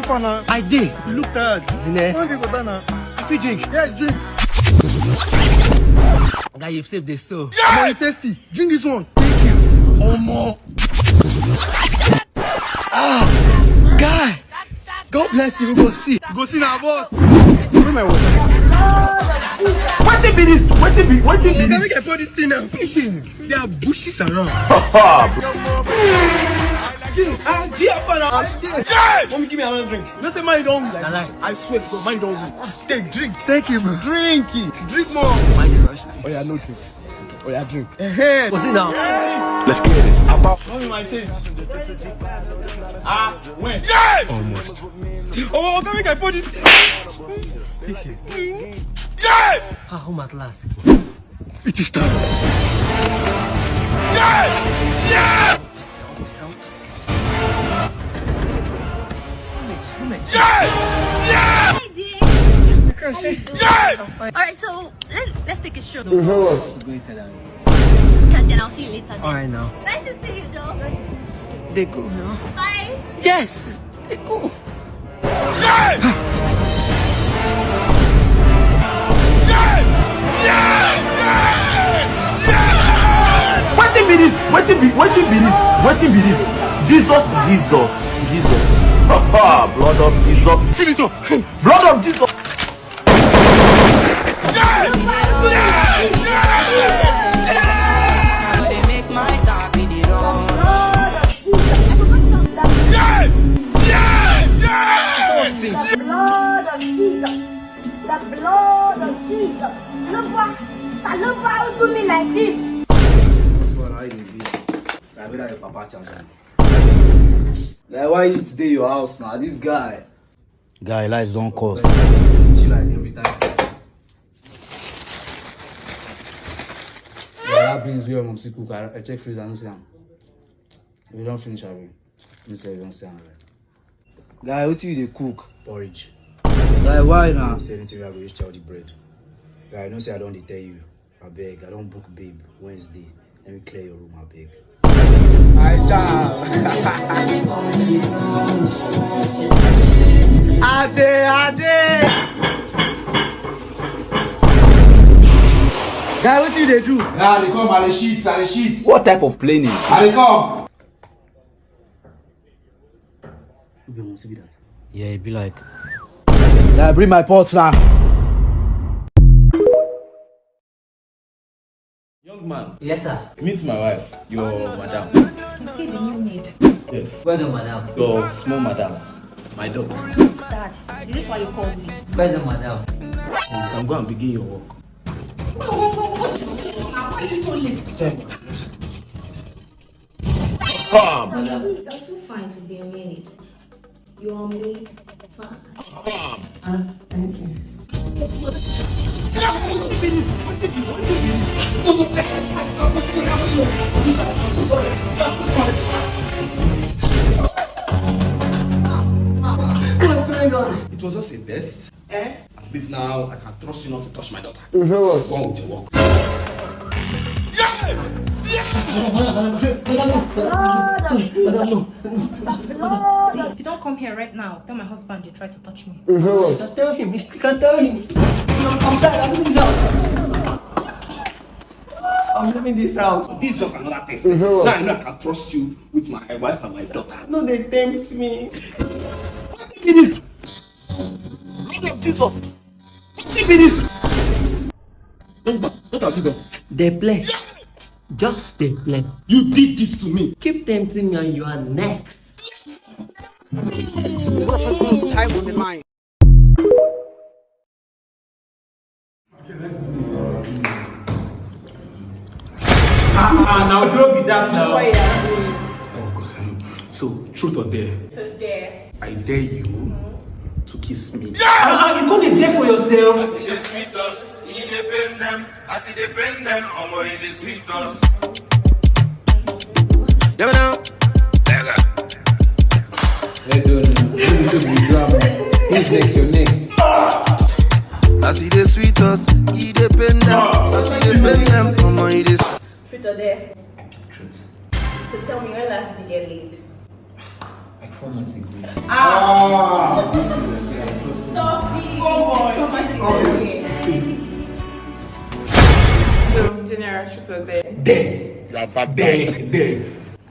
far now? I did. You look tired. Zine. Don't drink water now. If you drink. Yes, drink. Guy, you've saved the soul. Omo, it's tasty. Drink this one. Thank you. Omo. Guy. God bless you. We go see. You go see now, boss. Bring my water. What be this? What be this? Can we get pour this thing now? Patience. There are bushes around. Mommy, give me another drink. You don't say mine don't win. I swear to God, mine don't win. Take drink. Thank you, bro. Drink it. Drink more. Mind the rush. Oh yeah, no drink. Oh yeah, drink. What's it now? Let's get it. Mommy, my change. When? Almost. Oh, can we get pour this? Home at last. It is time. Alright, so let's take a stroll. Go inside and Then I'll see you later. alright now. Nice to see you, Joe. They go now. Bye. Yes, they go. What be this? Jesus. Blood of Jesus. Finito. Blood of Jesus. The blood of Jesus. Look what to me like this. Why you stay your house now? This guy. Guy, lights don't cost. Stingy like every time. That beans we are mom cook. I check freezer and see them. We don't finish our way. We don't see them. Guy, what you dey cook? Porridge. Guy, why now? Say anything I go use chow the bread. Guy, I know say I don't tell you. I beg. I don't book babe Wednesday. Let me clear your room. I beg. Guy, what you dey do? Nah, they come. Are the sheets. What type of planning? Are they come? You be want to see that? Yeah, it be like. Guy, bring my pots now. Young man, Yes, sir. meet my wife, your madam. I see the new maid. Yes. Where the madam? Your small madam, my dog. Dad, is this why you called me? Where the madam? You can go and begin your work. Why are you so late? You're too fine to be a maid. You're a maid. Fine. Thank you. What's going on? It was just a test. At least now I can trust you not to touch my daughter. Go on with your work. See, if you don't come here right now, tell my husband you tried to touch me. Tell him. You can tell him. I'm tired. I'm leaving this house. I'm leaving this house. This is just another test. Now I know I can trust you with my wife and my daughter. No, they tempt me. What be this? Blood of Jesus. What be this? What have you done? They play. Just they play. You did this to me. Keep tempting me and you are next. Time on the line. Now Joe be that now. Oh, God, so truth or dare? There. I dare you to kiss me. You can't dare for yourself. As it sweet us, he depend them. As it depend them, it is sweet us. Yeah, now. Who's next? You're next. As it is sweet us, he depend them. As it depend them, it is. Fit or there. Truth. So tell me, when last did you get laid? Like 4 months ago. Stop it! So, General, shoot her there. There.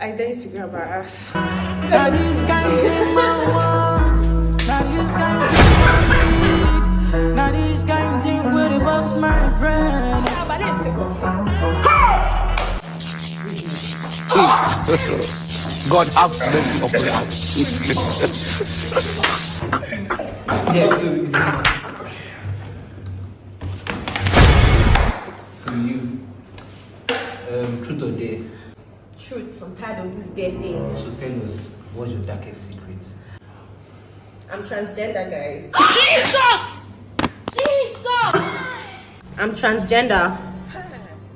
I dare you to grab her ass. Now this guy take my words. Now this guy take my lead. Now this guy take where the boss my friend. God have mercy upon us. So you, truth or dare? Truth, I'm tired of this dead thing. So tell us, what's your darkest secret? I'm transgender, guys. Jesus! Jesus! I'm transgender.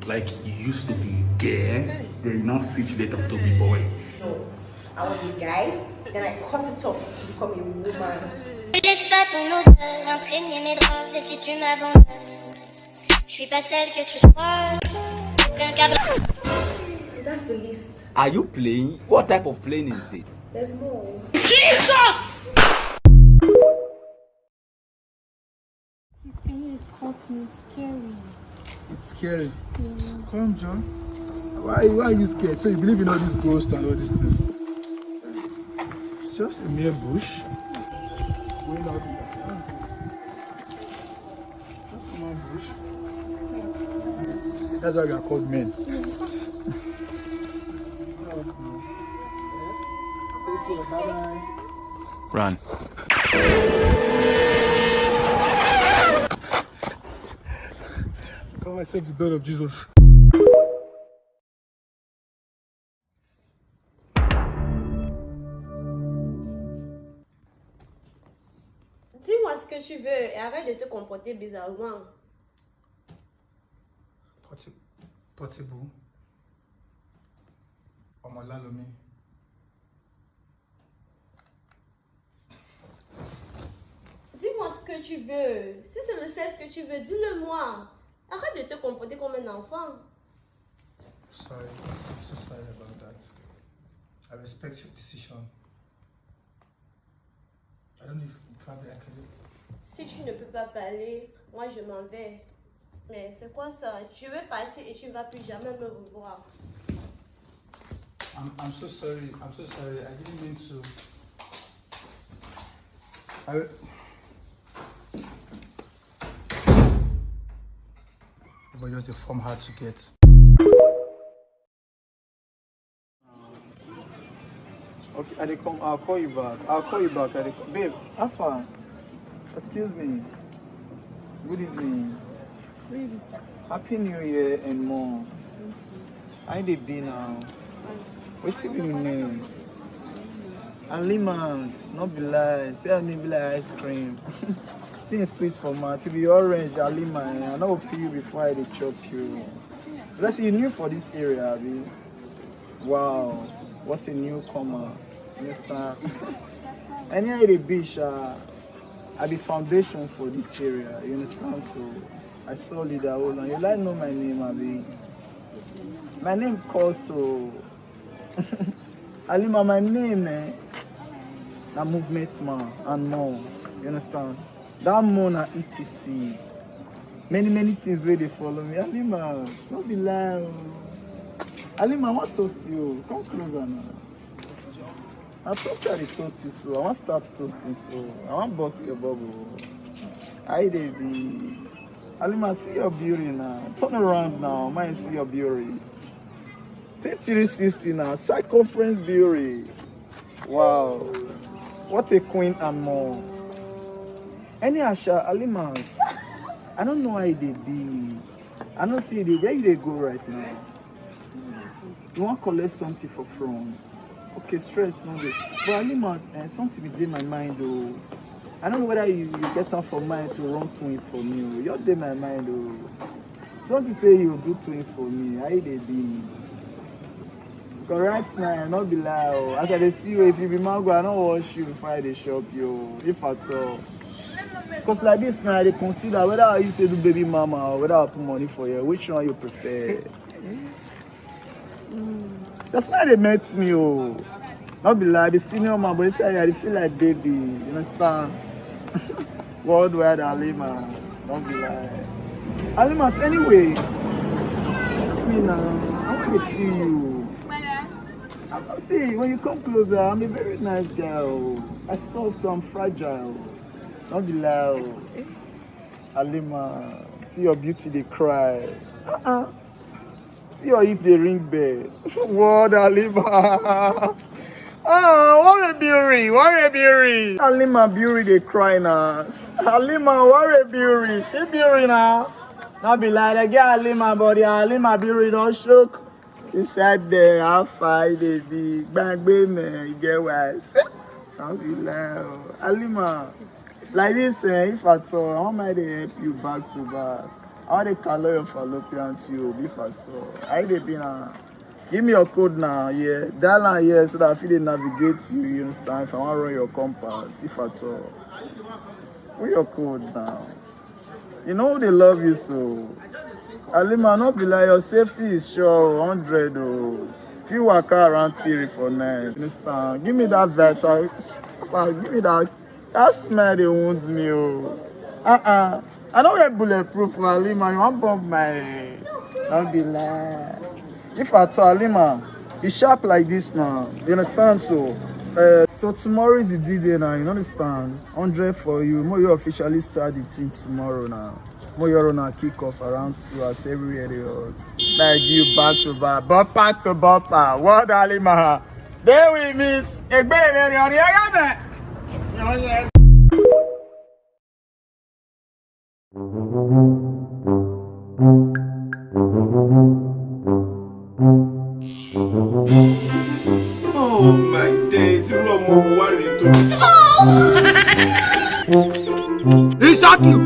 Like you used to be gay, then you now switch later to be boy. No, I was a guy, then I cut it off to become a woman. Ne laisse pas ton odeur imprégner mes draps. Et si tu m'abandonnes, je suis pas celle que tu crois. Aucun câble. That's the least. Are you playing? What type of playing is this? There's more. Jesus! This thing is hot me, it's scary. It's scary. Come, John. Why are you scared? So you believe in all these ghosts and all these things? It's just a mere bush. Going out in the just a mere bush. That's why we are called men. Bye-bye. Run. Call myself the blood of Jesus. Dis-moi ce que tu veux et arrête de te comporter bizarrement. Possible. Omolalomi. Dis-moi ce que tu veux. Si c'est le sexe que tu veux, dis-le-moi. Arrête de te comporter comme un enfant. Sorry, I'm so sorry about that. I respect your decision. I don't know if probably I can. Si tu ne peux pas parler, moi je m'en vais. Mais c'est quoi ça? Tu veux partir et tu ne vas plus jamais me revoir. I'm so sorry. I'm so sorry. I didn't mean to. But just a form hard to get. Okay, I'll call you back. Babe, Alpha, excuse me. Good evening. Happy New Year and more. How they be now? What's your name? Alima, not be lie. Say I need be like ice cream. Things sweet for me. To be orange, Alima. I know pee you before I chop you. Let's you new for this area, Abi. Wow, what a newcomer. Understand? Any the beach, I be foundation for this area. You understand? So I saw leader hold on. You like know my name, Abi? My name calls to Alima. My name, a movement man and more. You understand? That more na etc. Many things where they follow me. Alima, don't be lying. Alima, I want to toast you. Come closer now. I toasted the toast you so. I want to start toasting so. I want to bust your bubble. Hi, baby. Alima, see your beauty now. Turn around now. Mind see your beauty. Say 360 now. Circumference beauty. Wow. What a queen and more. Any Asha, Alima, I don't know how they be. I don't see the where they go right now. You want to collect something for France? Okay, stress no day. But Alima, something within my mind though. I don't know whether you get up for mine to run twins for me. You're in my mind though. Something say you do twins for me. How they be? Because right now, I not be lie. As I see you, if you be mango, I don't wash you before I shop you. If at all. Because like this now, they consider whether I used to do baby mama or whether I put money for you. Which one you prefer? That's why they met me. Oh. Not be like the senior man, but it's like I feel like baby. You understand? Worldwide Halima. Not be like Halima. Anyway, me now. I want to feel you. I'm not saying when you come closer, I'm a very nice girl. I'm soft, I'm fragile. Not be loud. Halima, see your beauty, they cry. See your hip, they ring bell. What, Halima? What a beauty, what a beauty. Halima, beauty, they cry now. Halima, what a beauty. See beauty now. Not be like, I get Halima, but Halima, beauty don't shook. He said there, how far they be. Bang, man, you get what I said? Don't be loud. Halima. Like this, if at all, how might they help you back to back? How they color your fallopian tube, if at all? How they be now? Give me your code now, yeah. Dial on here so that I feel they navigate you understand? If I want to run your compass, if at all. What's your code now? You know they love you so. Halima, not be like your safety is sure 100 oh. If you walk around theory for 9, understand? Give me that vital. Give me that. That smell they wounds me oh. I don't get bulletproof for Halima. You want bump my head. Don't be like. If at all Halima, be sharp like this now. You understand so? So tomorrow is the D-Day now, you understand? 100 for you. More you officially start the team tomorrow now. More you're on a kick off around 2 as every area. Like you back to back, bumper to bumper. What Halima? There we miss. Oh my days, you are more worried. He shot you.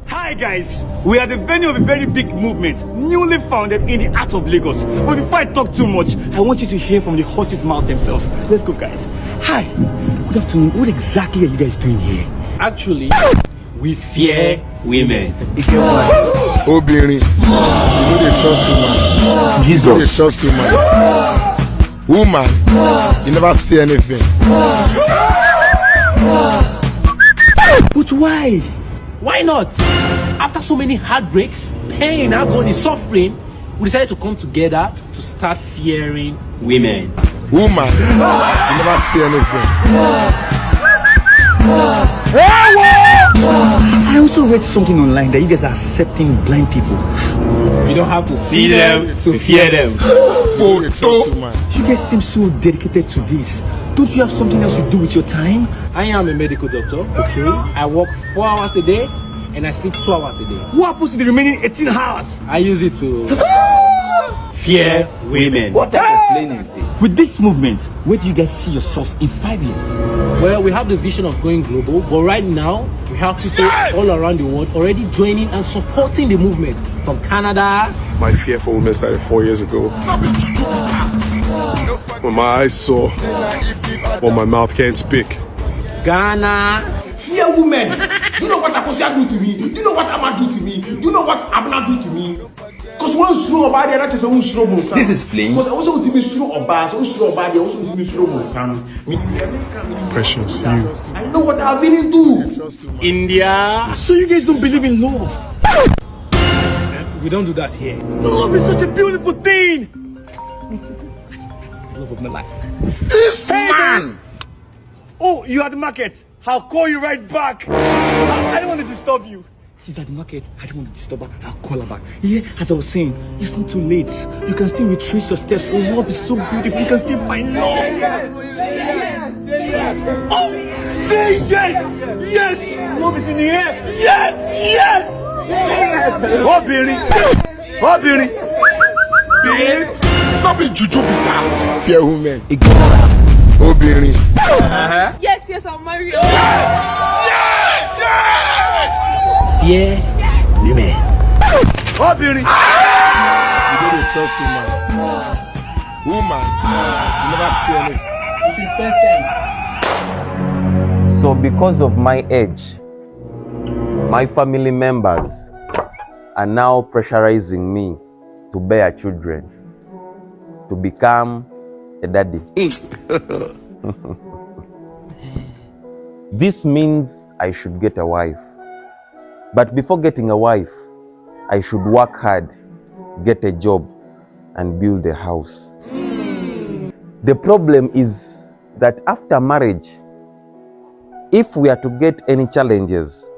Hi guys, we are the venue of a very big movement, newly founded in the heart of Lagos. But before I talk too much, I want you to hear from the horse's mouth themselves. Let's go guys. Hi, good afternoon. What exactly are you guys doing here? Actually, we fear women. Obìnrin, you know they trust woman. Jesus. You know they trust woman. Woman, you never say anything. But why? Why not? After so many heartbreaks, pain, agony, suffering, we decided to come together to start fearing women. Woman, you never say anything. I also read something online that you guys are accepting blind people. You don't have to see them to fear them. You they trust woman. You guys seem so dedicated to this. Don't you have something else you do with your time? I am a medical doctor. Okay. I work 4 hours a day and I sleep 2 hours a day. What happens to the remaining 18 hours? I use it to fear women. What explain is this? With this movement, where do you guys see yourselves in 5 years? Well, we have the vision of going global, but right now we have people all around the world already joining and supporting the movement. From Canada. My fear for women started 4 years ago. When my eyes saw what my mouth can't speak. Ghana. Fear women. You know what Akosia do to me? You know what Ama do to me? You know what Abna do to me? Because one slow about the other one slow monsan. This is plain. Because I also want to be slow about, so slow about the also want to be slow monsan. Precious, you. I know what I've been into. India. So you guys don't believe in love? We don't do that here. Love is such a beautiful thing. Love of my life. This man. Oh, you at the market. I'll call you right back. I don't want to disturb you. She's at the market. I don't want to disturb her. I'll call her back. Yeah, as I was saying, it's not too late. You can still retrace your steps. Oh, love is so beautiful. You can still find love. Oh, say yes. Yes. Love is in the air. Yes. Yes. Oh, Billy. Oh, Billy. Babe. Not be juju be that. Fear women. Obìnrin. Yes, I'll marry you. Fear women. Oh, Billy. trust woman. Woman, you never see any. It's his first time. So because of my age, my family members are now pressurizing me to bear children, to become a daddy. This means I should get a wife. But before getting a wife, I should work hard, get a job, and build a house. The problem is that after marriage, if we are to get any challenges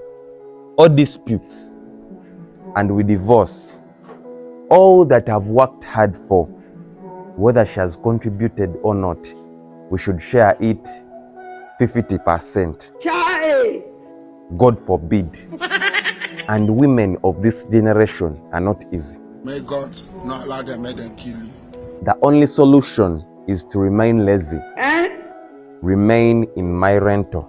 or disputes and we divorce, all that I've worked hard for, whether she has contributed or not, we should share it 50%. God forbid. And women of this generation are not easy. May God not allow them, make them kill you. The only solution is to remain lazy. Remain in my rental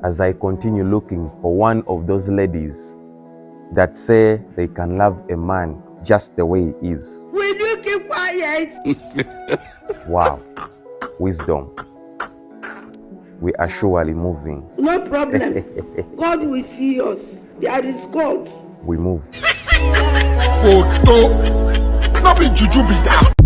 as I continue looking for one of those ladies that say they can love a man just the way he is. Will you keep quiet? Wow. Wisdom. We are surely moving. No problem. God will see us. There is God. We move. Photo. Not be juju be that.